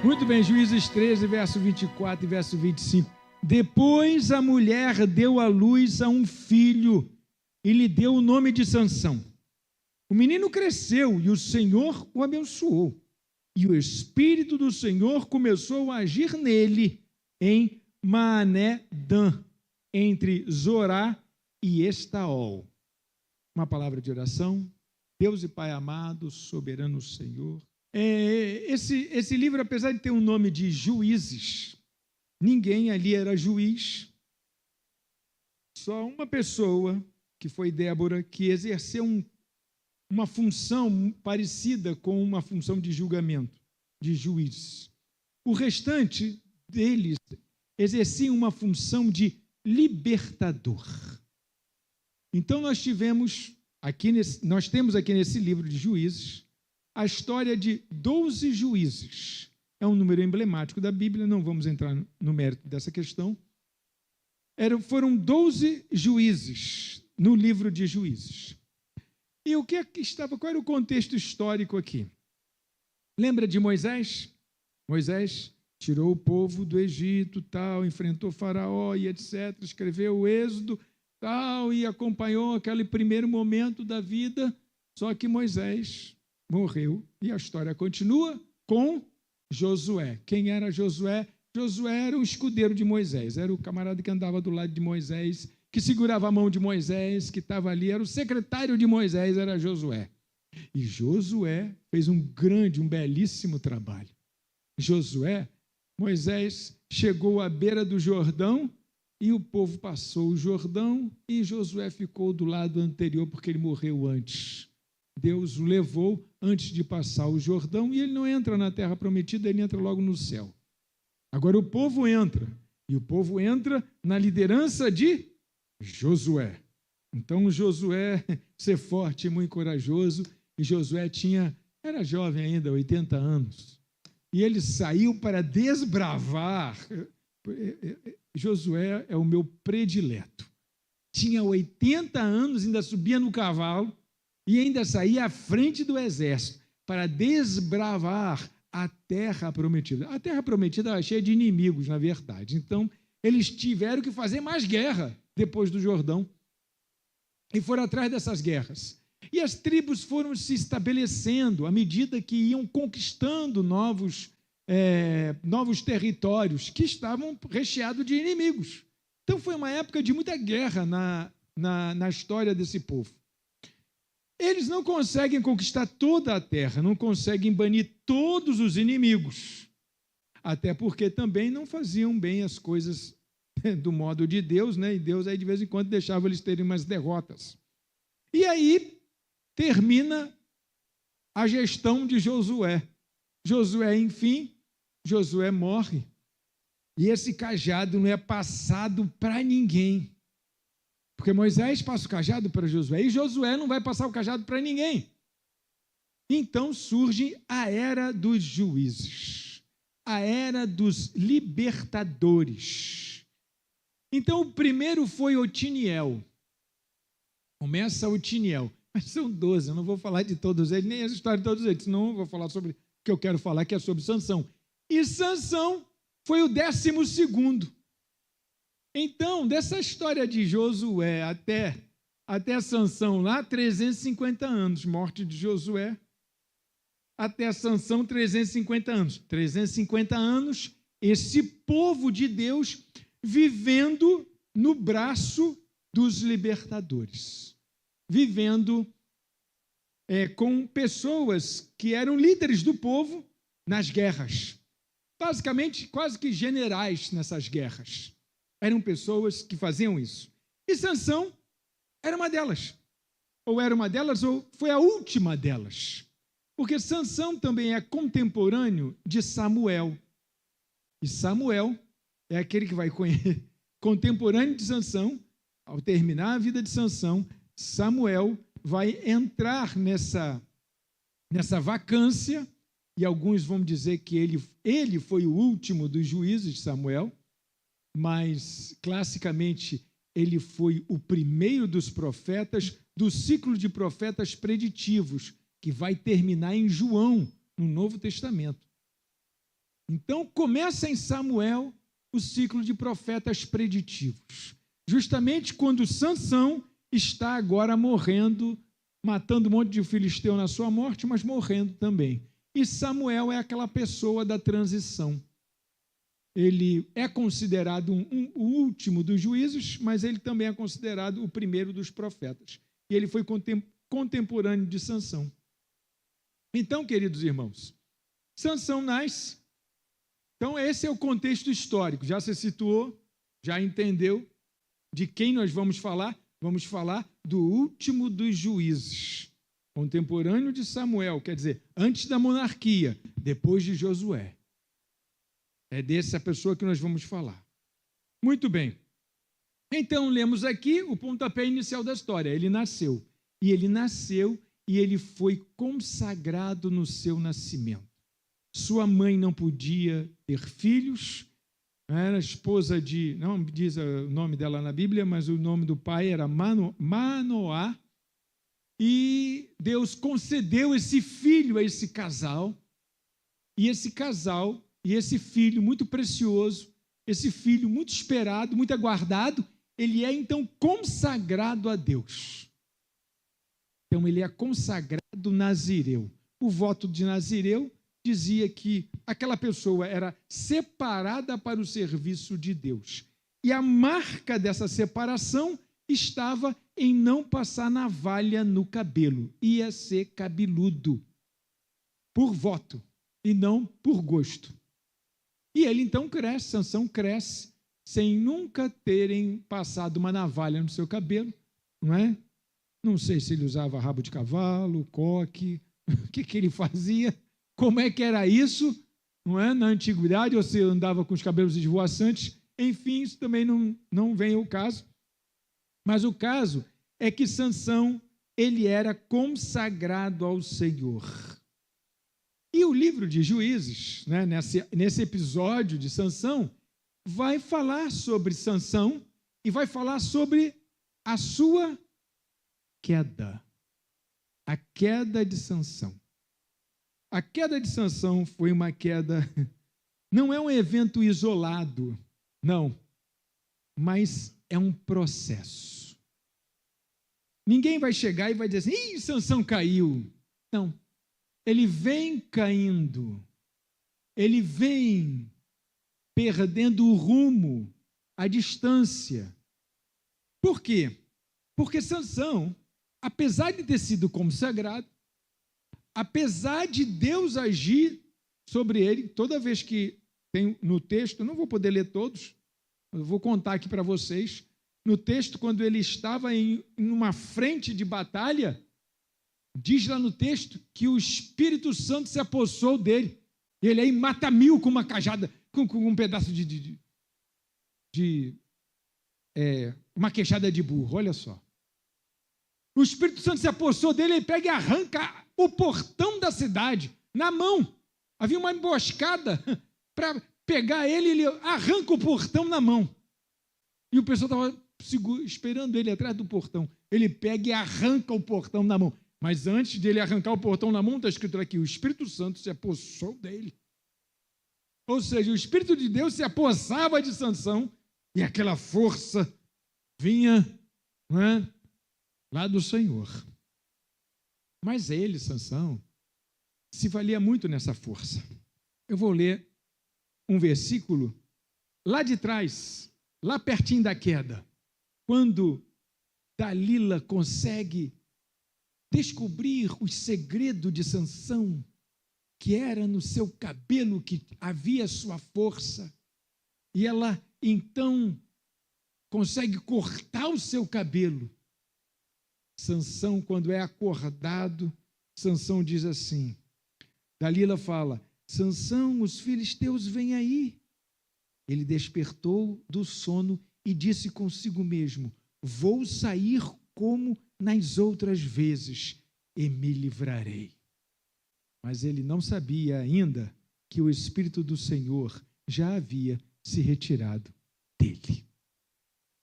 Muito bem, Juízes 13, verso 24 e verso 25. Depois a mulher deu à luz a um filho e lhe deu o nome de Sansão. O menino cresceu e o Senhor o abençoou. E o Espírito do Senhor começou a agir nele em Maané-Dan, entre Zorá e Estaol. Uma palavra de oração. Deus e Pai amado, soberano Senhor. Esse livro, apesar de ter um nome de Juízes, ninguém ali era juiz. Só uma pessoa, que foi Débora, que exerceu uma função parecida com uma função de julgamento, de juiz. O restante deles exerciam uma função de libertador. Então nós temos aqui nesse livro de Juízes a história de 12 juízes. É um número emblemático da Bíblia, não vamos entrar no mérito dessa questão. Foram 12 juízes no livro de Juízes. E qual era o contexto histórico aqui? Lembra de Moisés? Moisés tirou o povo do Egito, tal, enfrentou Faraó e etc., escreveu o Êxodo, tal, e acompanhou aquele primeiro momento da vida, só que Moisés morreu e a história continua com Josué. Quem era Josué? Josué era o escudeiro de Moisés, era o camarada que andava do lado de Moisés, que segurava a mão de Moisés, que estava ali, era o secretário de Moisés, era Josué. E Josué fez um belíssimo trabalho. Moisés chegou à beira do Jordão e o povo passou o Jordão e Josué ficou do lado anterior porque ele morreu antes. Deus o levou antes de passar o Jordão e ele não entra na terra prometida, ele entra logo no céu. Agora o povo entra, e o povo entra na liderança de Josué. Então Josué, ser forte e muito corajoso, e Josué era jovem ainda, 80 anos, e ele saiu para desbravar. Josué é o meu predileto. Tinha 80 anos, ainda subia no cavalo, e ainda saía à frente do exército para desbravar a terra prometida. A terra prometida era cheia de inimigos, na verdade. Então, eles tiveram que fazer mais guerra depois do Jordão. E foram atrás dessas guerras. E as tribos foram se estabelecendo à medida que iam conquistando novos territórios que estavam recheados de inimigos. Então, foi uma época de muita guerra na história desse povo. Eles não conseguem conquistar toda a terra, não conseguem banir todos os inimigos, até porque também não faziam bem as coisas do modo de Deus, né? E Deus aí de vez em quando deixava eles terem umas derrotas. E aí termina a gestão de Josué. Enfim, Josué morre e esse cajado não é passado para ninguém. Porque Moisés passa o cajado para Josué e Josué não vai passar o cajado para ninguém. Então surge a era dos juízes, a era dos libertadores. Então o primeiro foi Otiniel. Começa Otiniel, mas são 12, eu não vou falar de todos eles, nem a história de todos eles, senão eu vou falar sobre o que eu quero falar, que é sobre Sansão. E Sansão foi o 12º. Então, dessa história de Josué até Sansão, lá 350 anos, morte de Josué, até Sansão 350 anos. 350 anos, esse povo de Deus vivendo no braço dos libertadores, vivendo com pessoas que eram líderes do povo nas guerras, basicamente quase que generais nessas guerras. Eram pessoas que faziam isso. E Sansão era uma delas. Ou era uma delas, ou foi a última delas. Porque Sansão também é contemporâneo de Samuel. E Samuel é aquele que vai conhecer, contemporâneo de Sansão. Ao terminar a vida de Sansão, Samuel vai entrar nessa vacância, e alguns vão dizer que ele foi o último dos juízes de Samuel, mas, classicamente, ele foi o primeiro dos profetas do ciclo de profetas preditivos, que vai terminar em João, no Novo Testamento. Então, começa em Samuel o ciclo de profetas preditivos. Justamente quando Sansão está agora morrendo, matando um monte de filisteu na sua morte, mas morrendo também. E Samuel é aquela pessoa da transição. Ele é considerado o último dos juízes, mas ele também é considerado o primeiro dos profetas. E ele foi contemporâneo de Sansão. Então, queridos irmãos, Sansão nasce. Então, esse é o contexto histórico. Já se situou, já entendeu de quem nós vamos falar? Vamos falar do último dos juízes, contemporâneo de Samuel, quer dizer, antes da monarquia, depois de Josué. É dessa pessoa que nós vamos falar. Muito bem. Então, lemos aqui o pontapé inicial da história. Ele nasceu. E ele foi consagrado no seu nascimento. Sua mãe não podia ter filhos, era esposa de, não diz o nome dela na Bíblia, mas o nome do pai era Manoá, e Deus concedeu esse filho a esse casal, e esse filho muito precioso, esse filho muito esperado, muito aguardado, ele é então consagrado a Deus. Então ele é consagrado nazireu. O voto de nazireu dizia que aquela pessoa era separada para o serviço de Deus. E a marca dessa separação estava em não passar navalha no cabelo. Ia ser cabeludo, por voto, e não por gosto. E ele então cresce, Sansão cresce, sem nunca terem passado uma navalha no seu cabelo, não é? Não sei se ele usava rabo de cavalo, coque, o que ele fazia, como é que era isso, não é? Na antiguidade, ou se andava com os cabelos esvoaçantes, enfim, isso também não vem ao caso. Mas o caso é que Sansão, ele era consagrado ao Senhor. E o livro de Juízes, né, nesse episódio de Sansão, vai falar sobre Sansão e vai falar sobre a sua queda. A queda de Sansão. A queda de Sansão foi uma queda, não é um evento isolado, não, mas é um processo. Ninguém vai chegar e vai dizer assim, ih, Sansão caiu. Não, ele vem caindo, ele vem perdendo o rumo, a distância. Por quê? Porque Sansão, apesar de ter sido consagrado, apesar de Deus agir sobre ele, toda vez que tem no texto, não vou poder ler todos, eu vou contar aqui para vocês, no texto, quando ele estava em uma frente de batalha, diz lá no texto que o Espírito Santo se apossou dele, e ele aí mata 1000 com uma cajada, com um pedaço uma queixada de burro, olha só. O Espírito Santo se apossou dele, ele pega e arranca o portão da cidade na mão. Havia uma emboscada para pegar ele, ele arranca o portão na mão. E o pessoal estava esperando ele atrás do portão. Ele pega e arranca o portão na mão. Mas antes de ele arrancar o portão na mão, está escrito aqui, o Espírito Santo se apossou dele. Ou seja, o Espírito de Deus se apossava de Sansão e aquela força vinha, não é, lá do Senhor. Mas ele, Sansão, se valia muito nessa força. Eu vou ler um versículo lá de trás, lá pertinho da queda, quando Dalila consegue descobrir o segredo de Sansão, que era no seu cabelo que havia sua força, e ela então consegue cortar o seu cabelo. Sansão, quando é acordado, Sansão diz assim, Dalila fala, Sansão, os filisteus vêm aí. Ele despertou do sono e disse consigo mesmo, vou sair como nas outras vezes e me livrarei. Mas ele não sabia ainda que o Espírito do Senhor já havia se retirado dele.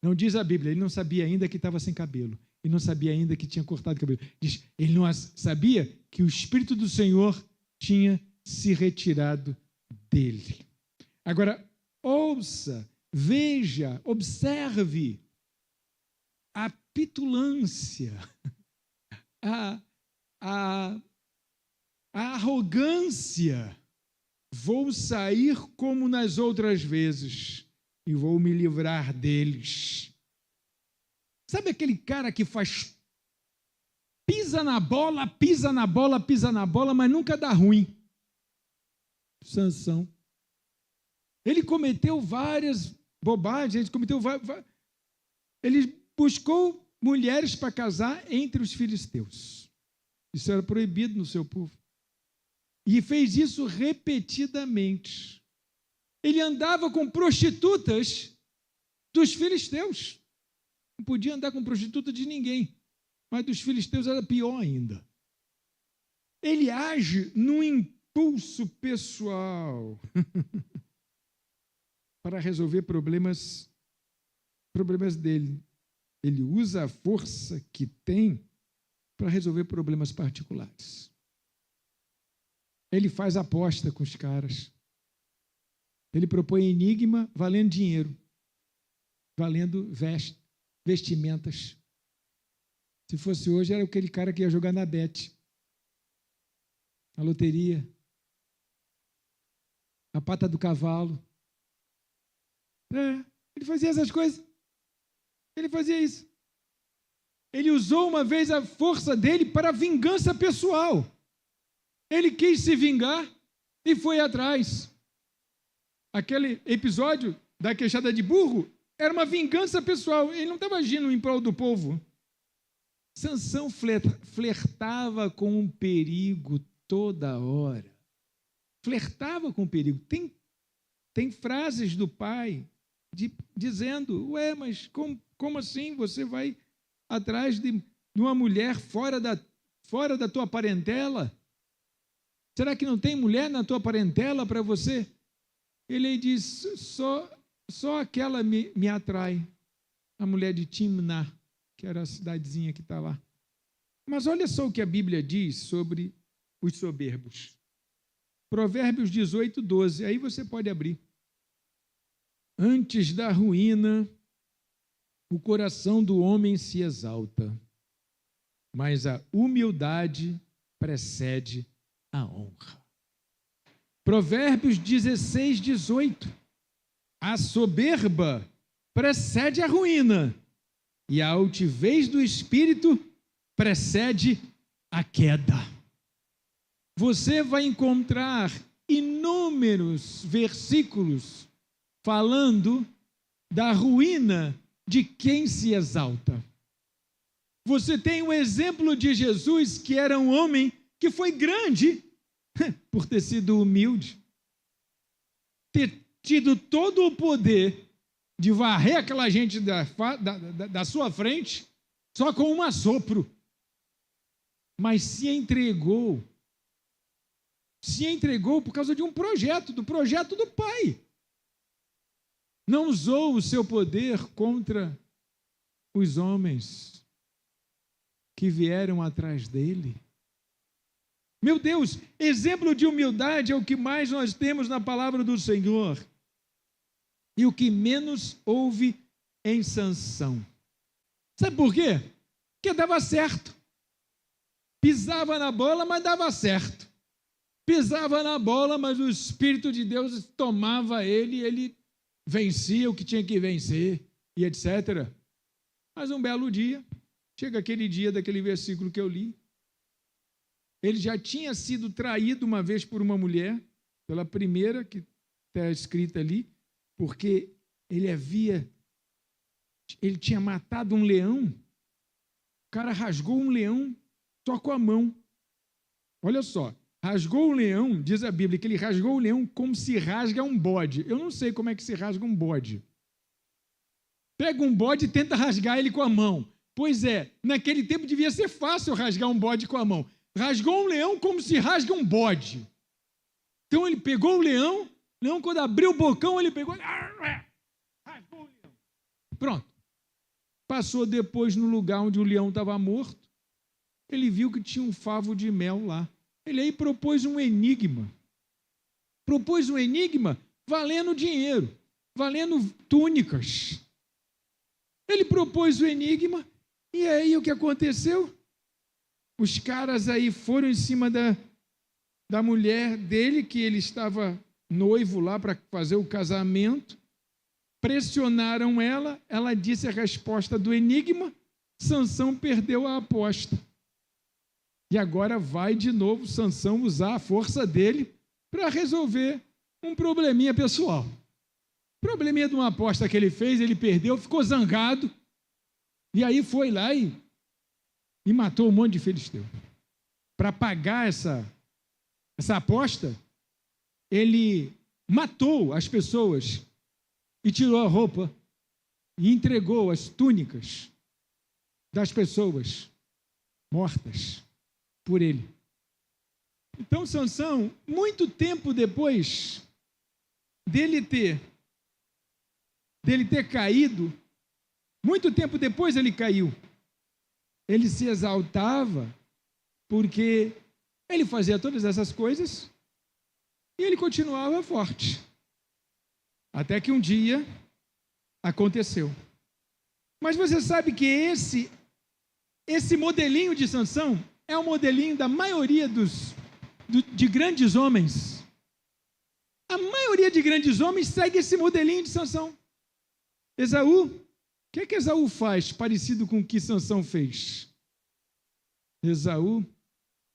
Não diz a Bíblia, ele não sabia ainda que estava sem cabelo. Ele não sabia ainda que tinha cortado o cabelo. Diz, ele não sabia que o Espírito do Senhor tinha se retirado dele. Agora, ouça, veja, observe a petulância, a arrogância. Vou sair como nas outras vezes e vou me livrar deles. Sabe aquele cara que pisa na bola, pisa na bola, pisa na bola, mas nunca dá ruim? Sansão. Ele cometeu várias bobagens, ele buscou mulheres para casar entre os filisteus. Isso era proibido no seu povo. E fez isso repetidamente. Ele andava com prostitutas dos filisteus. Não podia andar com prostituta de ninguém, mas dos filisteus era pior ainda. Ele age num impulso pessoal para resolver problemas dele. Ele usa a força que tem para resolver problemas particulares. Ele faz aposta com os caras. Ele propõe enigma valendo dinheiro, valendo vestimentas. Se fosse hoje, era aquele cara que ia jogar na bet, na loteria, a pata do cavalo. Ele fazia essas coisas. Ele fazia isso. Ele usou uma vez a força dele para vingança pessoal. Ele quis se vingar e foi atrás. Aquele episódio da queixada de burro era uma vingança pessoal. Ele não estava agindo em prol do povo. Sansão flertava com o perigo toda hora. Flertava com o perigo. Tem frases do pai dizendo, mas como assim você vai atrás de uma mulher fora da tua parentela? Será que não tem mulher na tua parentela para você? Ele diz, só aquela me atrai, a mulher de Timná, que era a cidadezinha que está lá. Mas olha só o que a Bíblia diz sobre os soberbos. Provérbios 18, 12, aí você pode abrir. Antes da ruína, o coração do homem se exalta, mas a humildade precede a honra. Provérbios 16, 18. A soberba precede a ruína, e a altivez do espírito precede a queda. Você vai encontrar inúmeros versículos falando da ruína de quem se exalta. Você tem o exemplo de Jesus, que era um homem que foi grande por ter sido humilde, ter tido todo o poder de varrer aquela gente da sua frente só com um assopro, mas se entregou por causa de um projeto, do projeto do Pai. Não usou o seu poder contra os homens que vieram atrás dele. Meu Deus, exemplo de humildade é o que mais nós temos na palavra do Senhor. E o que menos houve em Sansão. Sabe por quê? Porque dava certo. Pisava na bola, mas dava certo. Pisava na bola, mas o Espírito de Deus tomava ele e ele vencia o que tinha que vencer, e etc. Mas um belo dia, chega aquele dia daquele versículo que eu li, ele já tinha sido traído uma vez por uma mulher, pela primeira que está escrita ali, porque ele tinha matado um leão, o cara rasgou um leão só com a mão. Olha só, rasgou o leão, diz a Bíblia, que ele rasgou o leão como se rasga um bode. Eu não sei como é que se rasga um bode. Pega um bode e tenta rasgar ele com a mão. Pois é, naquele tempo devia ser fácil rasgar um bode com a mão. Rasgou um leão como se rasga um bode. Então ele pegou o leão, quando abriu o bocão, ele pegou, rasgou o leão. Pronto. Passou depois no lugar onde o leão estava morto, ele viu que tinha um favo de mel lá. Ele aí propôs um enigma. propôs um enigma valendo dinheiro, valendo túnicas. Ele propôs o enigma, e aí o que aconteceu? Os caras aí foram em cima da mulher dele, que ele estava noivo lá para fazer o casamento, pressionaram ela, ela disse a resposta do enigma, Sansão perdeu a aposta. E agora vai de novo Sansão usar a força dele para resolver um probleminha pessoal. Probleminha de uma aposta que ele fez, ele perdeu, ficou zangado, e aí foi lá e matou um monte de filisteu. Para pagar essa aposta, ele matou as pessoas e tirou a roupa e entregou as túnicas das pessoas mortas por ele. Então, Sansão, muito tempo depois dele ter caído, muito tempo depois ele caiu. Ele se exaltava porque ele fazia todas essas coisas e ele continuava forte. Até que um dia aconteceu. Mas você sabe que esse modelinho de Sansão é o modelinho da maioria de grandes homens. A maioria de grandes homens segue esse modelinho de Sansão. Esaú, o que Esaú faz parecido com o que Sansão fez? Esaú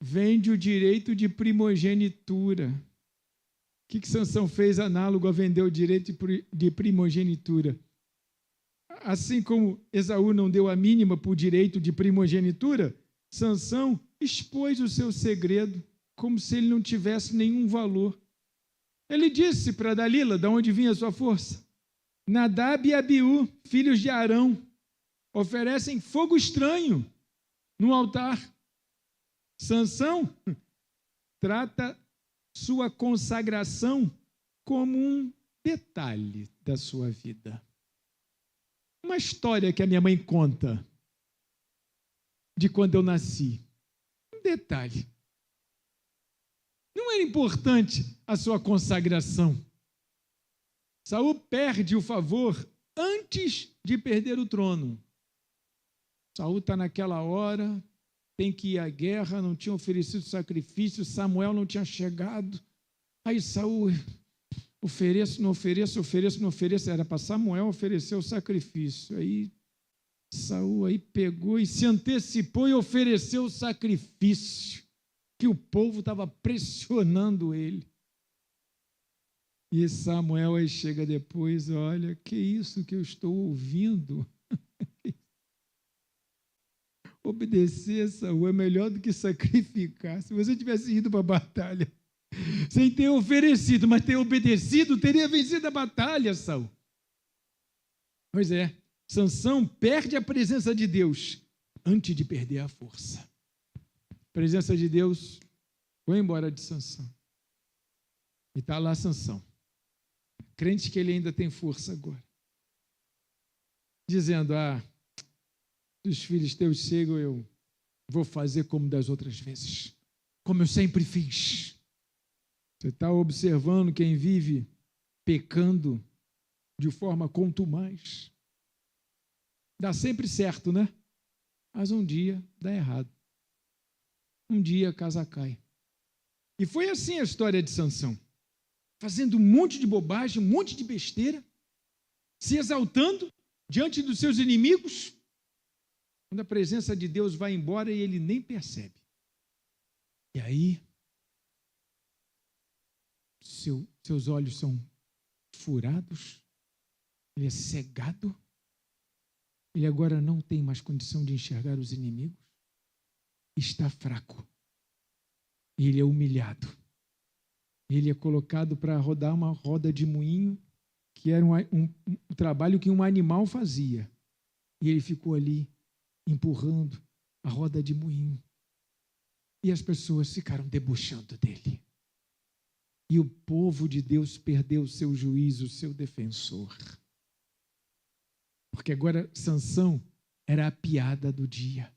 vende o direito de primogenitura. O que Sansão fez análogo a vender o direito de primogenitura? Assim como Esaú não deu a mínima por direito de primogenitura, Sansão expôs o seu segredo como se ele não tivesse nenhum valor. Ele disse para Dalila, de onde vinha a sua força, Nadab e Abiú, filhos de Arão, oferecem fogo estranho no altar. Sansão trata sua consagração como um detalhe da sua vida. Uma história que a minha mãe conta de quando eu nasci. Um detalhe. Não era importante a sua consagração. Saul perde o favor antes de perder o trono. Saul está naquela hora, tem que ir à guerra, não tinha oferecido sacrifício, Samuel não tinha chegado. Aí Saul, ofereço, não ofereço, ofereço, não ofereço. Era para Samuel oferecer o sacrifício. Aí Saul aí pegou e se antecipou e ofereceu o sacrifício, que o povo estava pressionando ele. E Samuel aí chega depois, olha, que isso que eu estou ouvindo? Obedecer, Saul, é melhor do que sacrificar. Se você tivesse ido para a batalha, sem ter oferecido, mas ter obedecido, teria vencido a batalha, Saul. Pois é, Sansão perde a presença de Deus antes de perder a força. A presença de Deus foi embora de Sansão. E está lá Sansão, crente que ele ainda tem força agora, dizendo, se os filisteus chegam, eu vou fazer como das outras vezes, como eu sempre fiz. Você está observando quem vive pecando de forma contumaz. Dá sempre certo, né? Mas um dia dá errado. Um dia a casa cai. E foi assim a história de Sansão. Fazendo um monte de bobagem, um monte de besteira, se exaltando diante dos seus inimigos, quando a presença de Deus vai embora e ele nem percebe. E aí, seus olhos são furados, ele é cegado, ele agora não tem mais condição de enxergar os inimigos, está fraco, ele é humilhado, ele é colocado para rodar uma roda de moinho, que era um trabalho que um animal fazia, e ele ficou ali empurrando a roda de moinho, e as pessoas ficaram debochando dele. E o povo de Deus perdeu o seu juízo, o seu defensor. Porque agora Sansão era a piada do dia,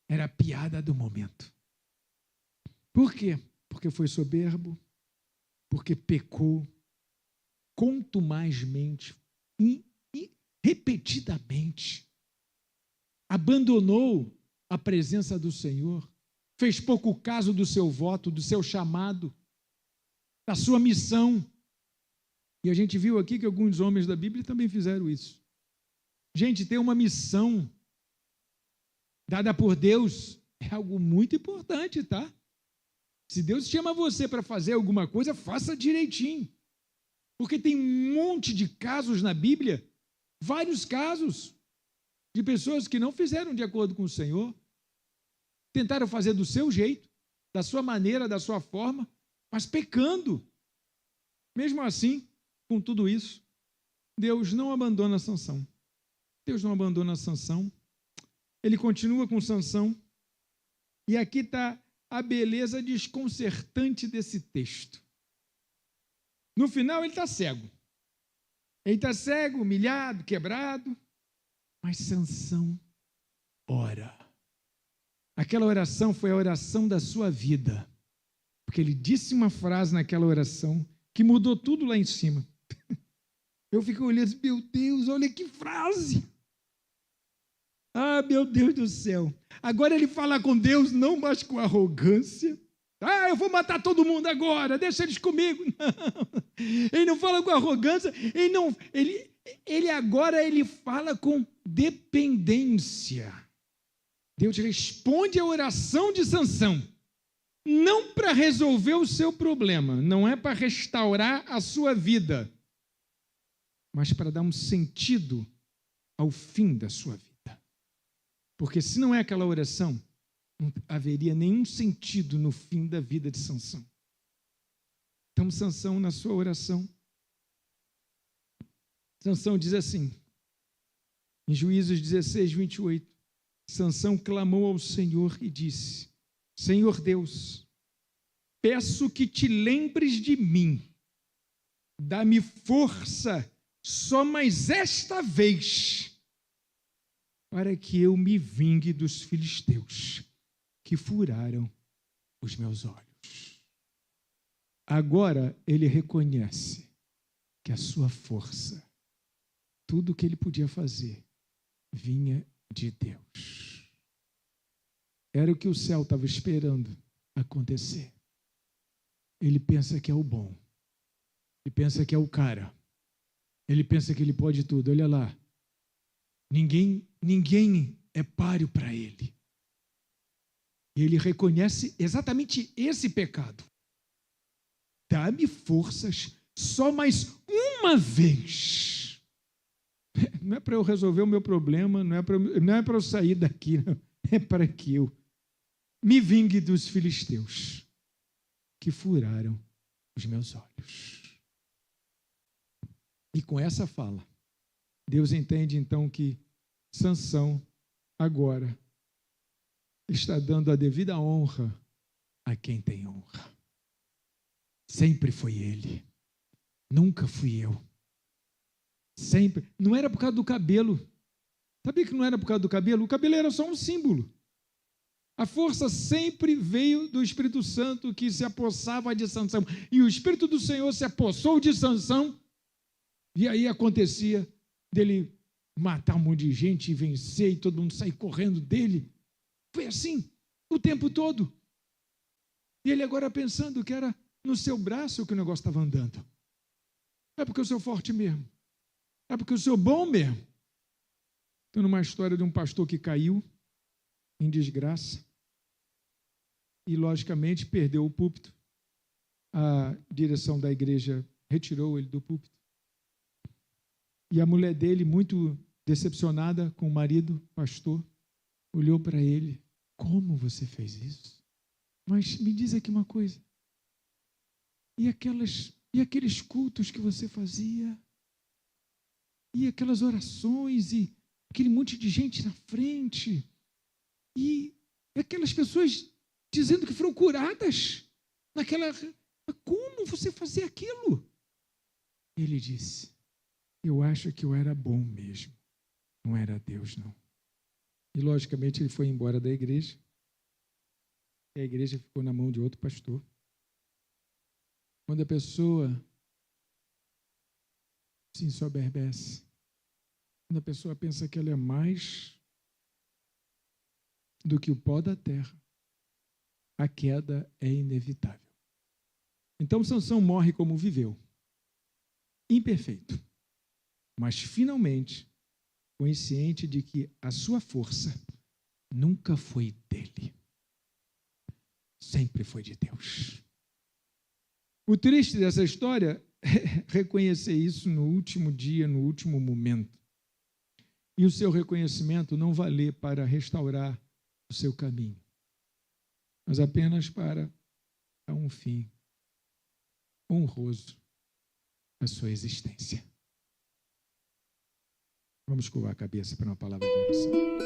era a piada do momento. Por quê? Porque foi soberbo, porque pecou contumazmente e repetidamente, abandonou a presença do Senhor, fez pouco caso do seu voto, do seu chamado, da sua missão. E a gente viu aqui que alguns homens da Bíblia também fizeram isso. Gente, ter uma missão dada por Deus é algo muito importante, tá? Se Deus chama você para fazer alguma coisa, faça direitinho. Porque tem um monte de casos na Bíblia, vários casos, de pessoas que não fizeram de acordo com o Senhor, tentaram fazer do seu jeito, da sua maneira, da sua forma, mas pecando. Mesmo assim, com tudo isso, Deus não abandona Sansão. Deus não abandona Sansão. Ele continua com Sansão. E aqui está a beleza desconcertante desse texto. No final, ele está cego. Ele está cego, humilhado, quebrado. Mas Sansão ora. Aquela oração foi a oração da sua vida. Porque ele disse uma frase naquela oração que mudou tudo lá em cima. Eu fico olhando assim, meu Deus, olha que frase. Ah, meu Deus do céu. Agora ele fala com Deus não mais com arrogância. Ah, eu vou matar todo mundo agora, deixa eles comigo. Não. Ele não fala com arrogância, ele agora fala com dependência. Deus responde à oração de Sansão, não para resolver o seu problema, não é para restaurar a sua vida, mas para dar um sentido ao fim da sua vida. Porque se não é aquela oração, não haveria nenhum sentido no fim da vida de Sansão. Então, Sansão, na sua oração, Sansão diz assim, em Juízes 16, 28, Sansão clamou ao Senhor e disse, Senhor Deus, peço que te lembres de mim, dá-me força só mais esta vez, para que eu me vingue dos filisteus que furaram os meus olhos. Agora ele reconhece que a sua força, tudo o que ele podia fazer, vinha de Deus. Era o que o céu estava esperando acontecer. Ele pensa que é o bom. Ele pensa que é o cara. Ele pensa que ele pode tudo. Olha lá. Ninguém é páreo para ele. E ele reconhece exatamente esse pecado. Dá-me forças só mais uma vez. Não é para eu resolver o meu problema, não é para eu sair daqui, não. É para que eu me vingue dos filisteus que furaram os meus olhos. E com essa fala, Deus entende então que Sansão agora está dando a devida honra a quem tem honra. Sempre foi ele, nunca fui eu. Sempre. Não era por causa do cabelo. Sabia que não era por causa do cabelo? O cabelo era só um símbolo. A força sempre veio do Espírito Santo que se apossava de Sansão. E o Espírito do Senhor se apossou de Sansão. E aí acontecia dele matar um monte de gente e vencer e todo mundo sair correndo dele. Foi assim o tempo todo. E ele agora pensando que era no seu braço que o negócio estava andando. É porque eu sou forte mesmo. É porque eu sou bom mesmo. Estou numa história de um pastor que caiu em desgraça e, logicamente, perdeu o púlpito. A direção da igreja retirou ele do púlpito. E a mulher dele, muito decepcionada com o marido, pastor, olhou para ele. Como você fez isso? Mas me diz aqui uma coisa. E aqueles cultos que você fazia? E aquelas orações? E aquele monte de gente na frente? E aquelas pessoas dizendo que foram curadas? Como você fazia aquilo? Ele disse, eu acho que eu era bom mesmo. Não era Deus, não. E, logicamente, ele foi embora da igreja. E a igreja ficou na mão de outro pastor. Quando a pessoa se ensoberbece, quando a pessoa pensa que ela é mais do que o pó da terra, a queda é inevitável. Então Sansão morre como viveu, imperfeito, mas finalmente consciente de que a sua força nunca foi dele, sempre foi de Deus. O triste dessa história é reconhecer isso no último dia, no último momento. E o seu reconhecimento não valer para restaurar o seu caminho, mas apenas para dar um fim honroso à sua existência. Vamos curvar a cabeça para uma palavra de oração.